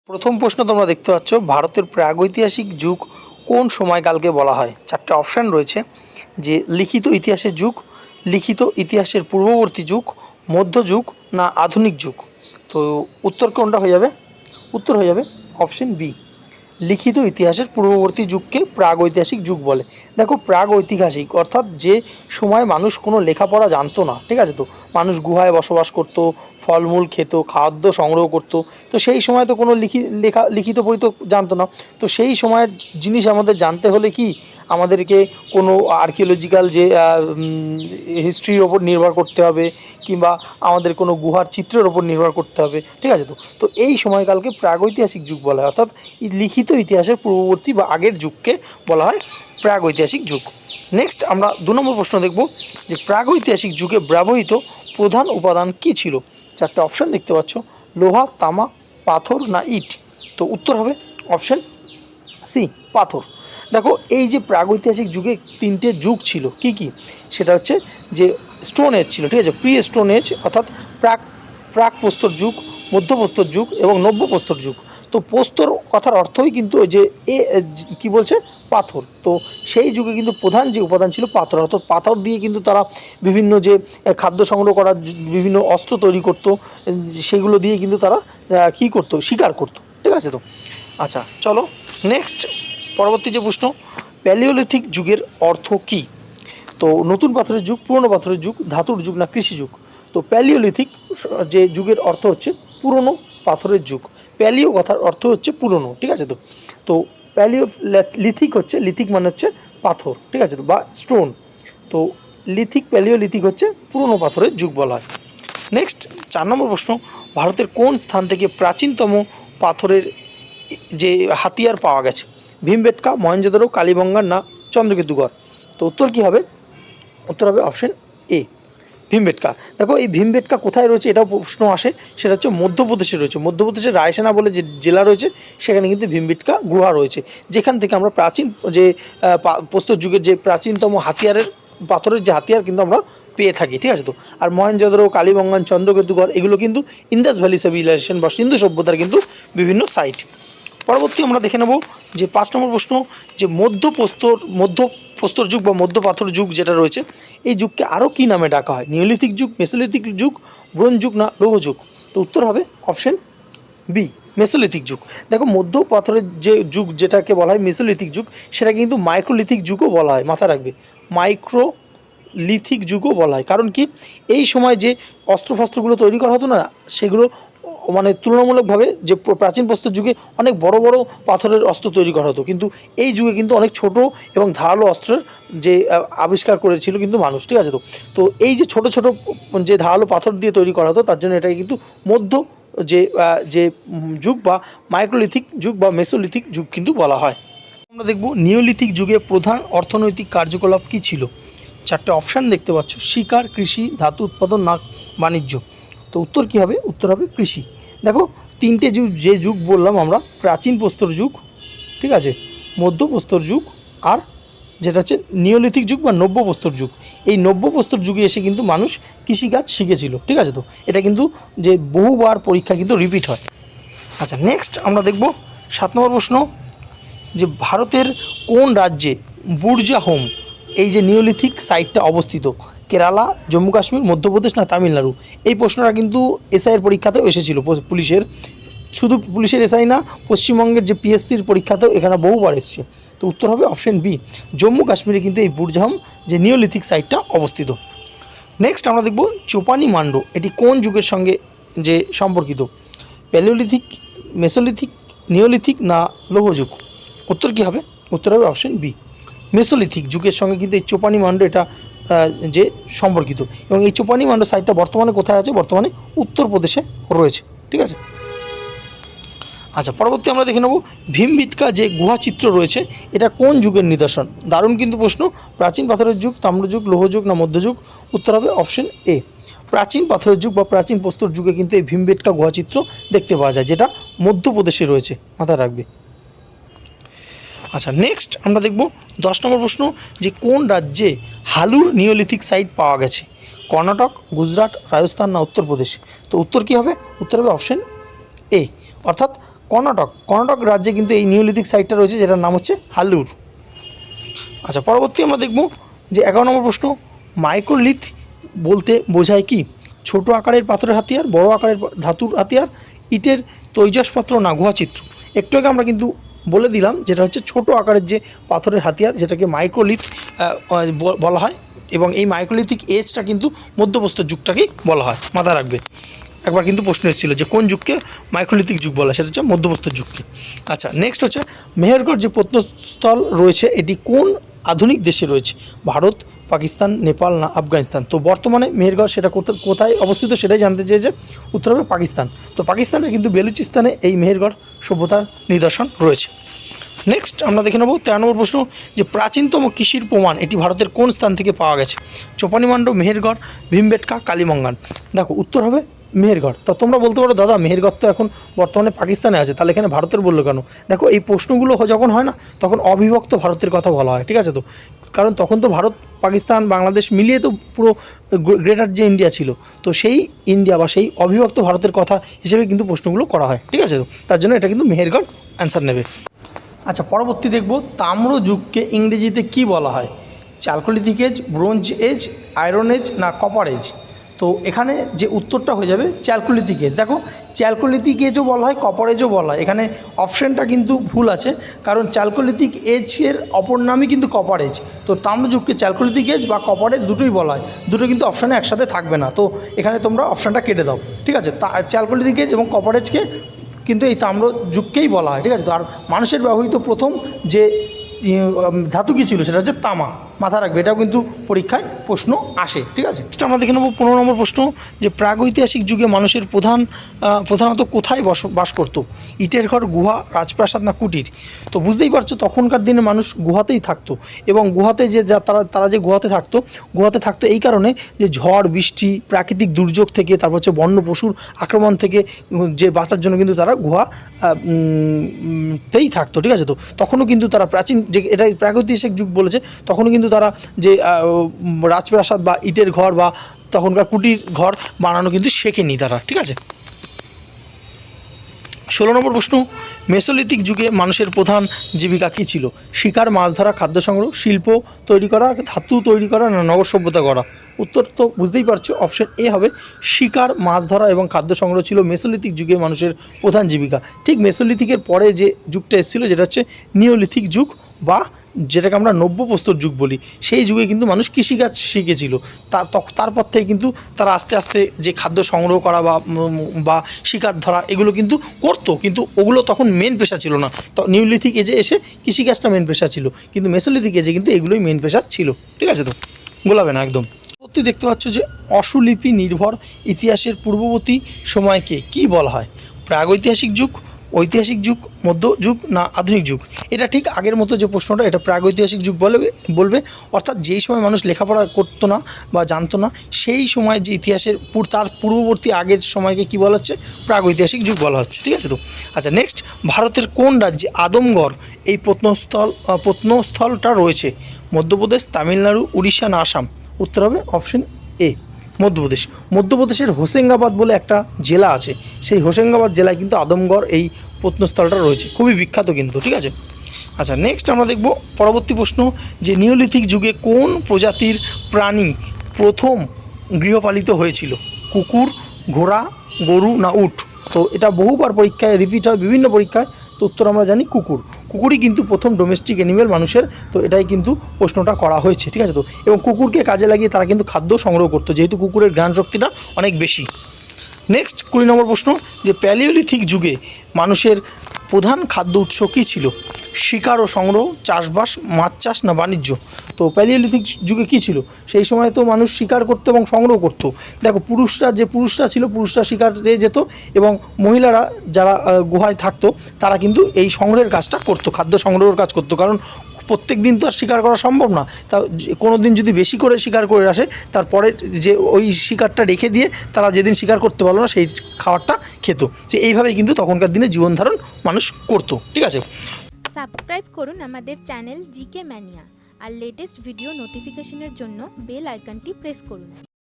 প্রথম প্রশ্ন তোমরা দেখতে পাচ্ছ, ভারতের প্রাগৈতিহাসিক যুগ কোন সময়কালকে বলা হয়? চারটে অপশান রয়েছে, যে লিখিত ইতিহাসের যুগ, লিখিত ইতিহাসের পূর্ববর্তী যুগ, মধ্যযুগ না আধুনিক যুগ। তো উত্তর কোনটা হয়ে যাবে? উত্তর হয়ে যাবে অপশন বি, লিখিত ইতিহাসের পূর্ববর্তী যুগকে প্রাগৈতিহাসিক যুগ বলে। দেখো, প্রাগৈতিহাসিক অর্থাৎ যে সময় মানুষ কোনো লেখাপড়া জানতো না, ঠিক আছে, তো মানুষ গুহায় বসবাস করতো, ফলমূল খেত, খাদ্য সংগ্রহ করতো, তো সেই সময় তো কোনো লিখিত বই তো জানতো না। তো সেই সময়ের জিনিস আমাদের জানতে হলে কি আমাদেরকে কোনো আর্কিওলজিক্যাল যে হিস্ট্রির ওপর নির্ভর করতে হবে, কিংবা আমাদের কোনো গুহার চিত্রের ওপর নির্ভর করতে হবে, ঠিক আছে। তো এই সময়কালকে প্রাগৈতিহাসিক যুগ বলা হয়, অর্থাৎ লিখিত ইতিহাসের পূর্ববর্তী বা আগের যুগকে বলা হয় প্রাগৈতিহাসিক যুগ। নেক্সট আমরা 2 নম্বর প্রশ্ন দেখব, যে প্রাগৈতিহাসিক যুগে ব্যবহৃত প্রধান উপাদান কী ছিল? চারটে অপশান দেখতে পাচ্ছ, লোহা, তামা, পাথর না ইট। তো উত্তর হবে অপশান সি, পাথর। দেখো, এই যে প্রাগৈতিহাসিক যুগে 3টে যুগ ছিল, কি কি? সেটা হচ্ছে যে স্টোন এজ ছিল, ঠিক আছে, প্রি স্টোন এজ অর্থাৎ প্রাক প্রস্তর যুগ, মধ্যপ্রস্তর যুগ এবং নব্যপ্রস্তর যুগ। তো প্রস্তর কথার অর্থই কিন্তু যে কি বলছে, পাথর। তো সেই যুগে কিন্তু প্রধান যে উপাদান ছিল পাথর, অর্থাৎ পাথর দিয়ে কিন্তু তারা বিভিন্ন যে খাদ্য সংগ্রহ করার বিভিন্ন অস্ত্র তৈরি করতো, সেগুলো দিয়ে কিন্তু তারা কী করতো, শিকার করতো, ঠিক আছে। তো আচ্ছা, চলো নেক্সট পরবর্তী যে প্রশ্ন, প্যালিওলিথিক যুগের অর্থ কী? তো নতুন পাথরের যুগ, পুরনো পাথরের যুগ, ধাতুর যুগ না কৃষি যুগ। তো প্যালিওলিথিক যে যুগের অর্থ হচ্ছে পুরনো পাথরের যুগ। প্যালিও কথার অর্থ হচ্ছে পুরনো, ঠিক আছে। তো প্যালিওলিথিক হচ্ছে, লিথিক মানে হচ্ছে পাথর, ঠিক আছে, তো বা স্টোন। তো প্যালিওলিথিক হচ্ছে পুরনো পাথরের যুগ বলা হয়। নেক্সট 4 নম্বর প্রশ্ন, ভারতের কোন স্থান থেকে প্রাচীনতম পাথরের যে হাতিয়ার পাওয়া গেছে? ভীমবেটকা, মহেঞ্জোদারো, কালীবঙ্গার না চন্দ্রকেতুগড়। তো উত্তর কী হবে? উত্তর হবে অপশন এ, ভীমবেটকা। দেখো, এই ভীমবেটকা কোথায় রয়েছে এটাও প্রশ্ন আসে, সেটা হচ্ছে মধ্যপ্রদেশে রয়েছে। মধ্যপ্রদেশের রায়সেনা বলে যে জেলা রয়েছে, সেখানে কিন্তু ভীমবেটকা গুহা রয়েছে, যেখান থেকে আমরা প্রাচীন যে প্রস্তর যুগের যে প্রাচীনতম হাতিয়ারের পাথরের যে হাতিয়ার কিন্তু আমরা পেয়ে থাকি, ঠিক আছে। তো আর মহেঞ্জোদারো, কালীবঙ্গান, চন্দ্রকেতুগড় এগুলো কিন্তু ইন্দাস ভ্যালি সিভিলাইজেশন বা সিন্ধু সভ্যতার কিন্তু বিভিন্ন সাইট। পরবর্তী আমরা দেখে নেব যে 5 নম্বর প্রশ্ন, যে মধ্যপ্রস্তর যুগ বা মধ্য পাথর যুগ যেটা রয়েছে, এই যুগকে আরও কী নামে ডাকা হয়? নিওলিথিক যুগ, মেসোলিথিক যুগ, ব্রোঞ্জ যুগ না লৌহ যুগ। তো উত্তর হবে অপশন বি, মেসোলিথিক যুগ। দেখো, মধ্য পাথরের যে যুগ যেটাকে বলা হয় মেসোলিথিক যুগ, সেটা কিন্তু মাইক্রোলিথিক যুগও বলা হয়, মাথায় রাখবে, মাইক্রোলিথিক যুগও বলা হয়। কারণ কি, এই সময় যে অস্ত্রশস্ত্রগুলো তৈরি করা হতো না, সেগুলো মানে তুলনামূলকভাবে যে প্রাচীন প্রস্তর যুগে অনেক বড় বড় পাথরের অস্ত্র তৈরি করা হতো, কিন্তু এই যুগে কিন্তু অনেক ছোট এবং ধারালো অস্ত্রের যে আবিষ্কার করেছিল কিন্তু মানুষ, ঠিক আছে। তো এই যে ছোট ছোট যে ধারালো পাথর দিয়ে তৈরি করা হতো, তার জন্য এটাকে কিন্তু মধ্য যে যুগ বা মাইক্রোলিথিক যুগ বা মেসোলিথিক যুগ কিন্তু বলা হয়। আমরা দেখব নিওলিথিক যুগে প্রধান অর্থনৈতিক কার্যকলাপ কী ছিল? 4টে অপশান দেখতে পাচ্ছ, শিকার, কৃষি, ধাতু উৎপাদন না বাণিজ্য। তো উত্তর কী হবে? উত্তর হবে কৃষি। দেখো, 3টে যে যুগ বললাম আমরা, প্রাচীন প্রস্তর যুগ, ঠিক আছে, মধ্যপ্রস্তর যুগ, আর যেটা হচ্ছে নিওলিথিক যুগ বা নব্যপ্রস্তর যুগ। এই নব্যপ্রস্তর যুগে এসে কিন্তু মানুষ কৃষিকাজ শিখেছিল, ঠিক আছে। তো এটা কিন্তু যে বহুবার পরীক্ষা কিন্তু রিপিট হয়। আচ্ছা, নেক্সট আমরা দেখব 7 নম্বর প্রশ্ন, যে ভারতের কোন রাজ্যে বুর্জাহোম এই যে নিওলিথিক সাইটটা অবস্থিত? কেরালা, জম্মু কাশ্মীর, মধ্যপ্রদেশ না তামিলনাড়ু। এই প্রশ্নটা কিন্তু এসআইয়ের পরীক্ষাতেও এসেছিল, পুলিশের, শুধু পুলিশের এসআই না, পশ্চিমবঙ্গের যে পিএসসির পরীক্ষাতেও এখানে বহুবার এসছে। তো উত্তর হবে অপশন বি, জম্মু কাশ্মীরে কিন্তু এই বুর্জাহোম যে নিওলিথিক সাইটটা অবস্থিত। নেক্সট আমরা দেখব চোপানি মান্ড, এটি কোন যুগের সঙ্গে যে সম্পর্কিত? প্যালিওলিথিক, মেসোলিথিক, নিওলিথিক না লৌহ যুগ। উত্তর কী হবে? উত্তর হবে অপশন বি, মেসোলিথিক যুগের সঙ্গে কিন্তু এই চোপানি মান্ড এটা যে সম্পর্কিত। এবং এই চোপানি মান্ড সাইটটা বর্তমানে কোথায় আছে? বর্তমানে উত্তরপ্রদেশে রয়েছে, ঠিক আছে। আচ্ছা, পরবর্তী আমরা দেখে নেব ভীমবেটকা যে গুহাচিত্র রয়েছে, এটা কোন যুগের নিদর্শন? দারুণ কিন্তু প্রশ্ন। প্রাচীন পাথরের যুগ, তাম্রযুগ, লৌহযুগ না মধ্যযুগ। উত্তর হবে অপশন এ, প্রাচীন পাথরের যুগ বা প্রাচীন প্রস্তর যুগে কিন্তু এই ভীমবেটকা গুহাচিত্র দেখতে পাওয়া যায়, যেটা মধ্যপ্রদেশে রয়েছে, মাথায় রাখবে। আচ্ছা, নেক্সট আমরা দেখব 10 নম্বর প্রশ্ন, যে কোন রাজ্যে হালুর নিওলিথিক সাইট পাওয়া গেছে? কর্ণাটক, গুজরাট, রাজস্থান না উত্তরপ্রদেশ। তো উত্তর কী হবে? উত্তর হবে অপশন এ, অর্থাৎ কর্ণাটক রাজ্যে কিন্তু এই নিওলিথিক সাইটটা রয়েছে, যেটার নাম হচ্ছে হালুর। আচ্ছা, পরবর্তী আমরা দেখব যে 11 নম্বর প্রশ্ন, মাইক্রোলিথ বলতে বোঝায় কি? ছোট আকারের পাথরের হাতিয়ার, বড় আকারের ধাতুর হাতিয়ার, ইটের তৈজসপত্র না গুহাচিত্র? একটু আগে আমরা কিন্তু বলে দিলাম যেটা হচ্ছে ছোট আকারের যে পাথরের হাতিয়ার, যেটাকে মাইক্রোলিথ বলা হয়, এবং এই মাইক্রোলিথিক এজটা কিন্তু মধ্যপ্রস্তর যুগটাকেই বলা হয়, মাথায় রাখবে। একবার কিন্তু প্রশ্ন এসেছিল যে কোন যুগকে মাইক্রোলিথিক যুগ বলা হয়, সেটা হচ্ছে মধ্যপ্রস্তর যুগকে। আচ্ছা, নেক্সট হচ্ছে মেহেরগড় যে প্রত্নস্থল রয়েছে এটি কোন আধুনিক দেশে রয়েছে? ভারত, পাকিস্তান, নেপাল না আফগানিস্তান? তো বর্তমানে মেহেরগড় সেটা কোথায় অবস্থিত সেটাই জানতে চেয়েছে, উত্তর হবে পাকিস্তান। তো পাকিস্তানের কিন্তু বেলুচিস্তানে এই মেহেরগড় সভ্যতার নিদর্শন রয়েছে। নেক্সট আমরা দেখে নেব 13 নম্বর প্রশ্ন, যে প্রাচীনতম কৃষির প্রমাণ এটি ভারতের কোন স্থান থেকে পাওয়া গেছে? চোপানিমান্ড, মেহেরগড়, ভীমবেটকা, কালীমঙ্গান? দেখো উত্তর হবে মেহেরগড়। তো তোমরা বলতে পারো দাদা মেহেরগড় তো এখন বর্তমানে পাকিস্তানে আছে, তাহলে এখানে ভারতের বললো কেন? দেখো এই প্রশ্নগুলো যখন হয় না, তখন অবিভক্ত ভারতের কথা বলা হয়, ঠিক আছে? তো কারণ তখন তো ভারত, পাকিস্তান, বাংলাদেশ মিলিয়ে তো পুরো গ্রেটার যে ইন্ডিয়া ছিল, তো সেই ইন্ডিয়া বা সেই অবিভক্ত ভারতের কথা হিসেবে কিন্তু প্রশ্নগুলো করা হয়, ঠিক আছে? তো তার জন্য এটা কিন্তু মেহেরগড় অ্যান্সার নেবে। আচ্ছা, পরবর্তী দেখব তাম্র যুগকে ইংরেজিতে কি বলা হয়? Chalcolithic age, bronze age, iron age না কপার এজ? তো এখানে যে উত্তরটা হয়ে যাবে চ্যালকোলিথিক এজ। দেখো চ্যালকোলিথিক এজও বলা হয়, কপার এজও বলা হয়, এখানে অপশানটা কিন্তু ভুল আছে, কারণ চ্যালকোলিথিক এজের অপর নামই কিন্তু কপার এজ। তো তাম্রযুগকে চ্যালকোলিথিক এজ বা কপার এজ দুটোই বলা হয়, দুটো কিন্তু অপশানে একসাথে থাকবে না। তো এখানে তোমরা অপশানটা কেটে দাও, ঠিক আছে? চ্যালকোলিথিক এজ এবং কপার এজকে কিন্তু এই তাম্র যুগকেই বলা হয়, ঠিক আছে? তো আর মানুষের ব্যবহৃত প্রথম যে ধাতু কী ছিল সেটা হচ্ছে তামা, মাথা রাখবে, এটাও কিন্তু পরীক্ষায় প্রশ্ন আসে, ঠিক আছে? আমরা দেখে নেব 15 নম্বর প্রশ্ন, যে প্রাগৈতিহাসিক যুগে মানুষের প্রধানত কোথায় বাস করত? ইটের ঘর, গুহা, রাজপ্রাসাদ না কুটির? তো বুঝতেই পারছো তখনকার দিনে মানুষ গুহাতেই থাকতো, এবং গুহাতে যে তারা যে গুহাতে থাকতো এই কারণে যে ঝড় বৃষ্টি, প্রাকৃতিক দুর্যোগ থেকে, তারপর হচ্ছে বন্য পশুর আক্রমণ থেকে যে বাঁচার জন্য কিন্তু তারা গুহাতেই থাকতো, ঠিক আছে? তো তখনও কিন্তু তারা প্রাচীন যে এটা প্রাগৈতিহাসিক যুগ বলেছে, তখনও কিন্তু তারা যে রাজপ্রাসাদ বা ইটের ঘর বা তখনকার কুটির ঘর বানানো কিন্তু শেখেনি তারা, ঠিক আছে? 16 নম্বর প্রশ্ন, মেসোলিথিক যুগে মানুষের প্রধান জীবিকা কী ছিল? শিকার, মাছ ধরা, খাদ্য সংগ্রহ, শিল্প তৈরি করা, ধাতু তৈরি করা না নগর সভ্যতা গড়া? উত্তর তো বুঝতেই পারছো, অপশন এ হবে, শিকার, মাছ ধরা এবং খাদ্য সংগ্রহ ছিল মেসোলিথিক যুগে মানুষের প্রধান জীবিকা। ঠিক মেসোলিথিকের পরে যে যুগটা এসেছিলো যেটা হচ্ছে নিওলিথিক যুগ, বা যেটাকে আমরা নব্যপ্রস্তর যুগ বলি, সেই যুগে কিন্তু মানুষ কৃষিকাজ শিখেছিল। তারপর থেকে কিন্তু তারা আস্তে আস্তে যে খাদ্য সংগ্রহ করা বা শিকার ধরা এগুলো কিন্তু করতো, কিন্তু ওগুলো তখন মেন পেশা ছিল না। তো নিওলিথিক এজে এসে কৃষিকাজটা মেন পেশা ছিল, কিন্তু মেসোলিথিক এজে কিন্তু এগুলোই মেন পেশা ছিল, ঠিক আছে? তো গোলাবে না একদম। পরবর্তী দেখতে পাচ্ছ যে অশুলিপি নির্ভর ইতিহাসের পূর্ববর্তী সময়কে কি বলা হয়? প্রাগৈতিহাসিক যুগ, ঐতিহাসিক যুগ, মধ্যযুগ না আধুনিক যুগ? এটা ঠিক আগের মতো যে প্রশ্নটা, এটা প্রাগৈতিহাসিক যুগ বলবে, অর্থাৎ যেই সময় মানুষ লেখাপড়া করতো না বা জানতো না, সেই সময় যে ইতিহাসের তার পূর্ববর্তী আগের সময়কে কি বলা হচ্ছে? প্রাগৈতিহাসিক যুগ বলা হচ্ছে, ঠিক আছে? তো আচ্ছা, নেক্সট, ভারতের কোন রাজ্যে আদমগড় এই প্রত্নস্থলটা রয়েছে? মধ্যপ্রদেশ, তামিলনাড়ু, উড়িষ্যা না আসাম? উত্তর হবে অপশন এ, মধ্যপ্রদেশের হোসেঙ্গাবাদ বলে একটা জেলা আছে, সেই হোসেঙ্গাবাদ জেলায় কিন্তু আদমগড় এই প্রত্নস্থলটা রয়েছে, খুবই বিখ্যাত কিন্তু, ঠিক আছে? আচ্ছা, নেক্সট আমরা দেখব পরবর্তী প্রশ্ন, যে নিওলিথিক যুগে কোন প্রজাতির প্রাণী প্রথম গৃহপালিত হয়েছিল? কুকুর, ঘোড়া, গরু না উট? তো এটা বহুবার পরীক্ষায় রিপিট হয়, বিভিন্ন পরীক্ষায়। তো উত্তর আমরা জানি কুকুরই কিন্তু প্রথম ডোমেস্টিক অ্যানিমেল মানুষের, তো এটাই কিন্তু প্রশ্নটা করা হয়েছে, ঠিক আছে? তো এবং কুকুরকে কাজে লাগিয়ে তারা কিন্তু খাদ্য সংগ্রহ করতো, যেহেতু কুকুরের ঘ্রাণ শক্তিটা অনেক বেশি। নেক্সট 20 নম্বর প্রশ্ন, যে প্যালিওলিথিক যুগে মানুষের প্রধান খাদ্য উৎস কী ছিল? শিকার ও সংগ্রহ, চাষবাস, মাছ চাষ না বাণিজ্য? তো প্যালিওলিথিক যুগে কী ছিল? সেই সময় তো মানুষ শিকার করতো এবং সংগ্রহ করতো। দেখো পুরুষরা ছিল, পুরুষরা শিকারে যেত, এবং মহিলারা যারা গুহায় থাকতো তারা কিন্তু এই সংগ্রহের কাজটা করতো, খাদ্য সংগ্রহের কাজ করতো, কারণ প্রত্যেক দিন তো আর শিকার করা সম্ভব না। তা কোনো দিন যদি বেশি করে শিকার করে আসে, তারপরে যে ওই শিকারটা রেখে দিয়ে তারা যেদিন শিকার করতে পারলো না সেই খাবারটা খেত। যে এইভাবেই কিন্তু তখনকার দিনে জীবনধারণ মানুষ করতো, ঠিক আছে? সাবস্ক্রাইব করুন আমাদের চ্যানেল জিকে ম্যানিয়া, আর লেটেস্ট ভিডিও নোটিফিকেশনের জন্য বেল আইকনটি প্রেস করুন।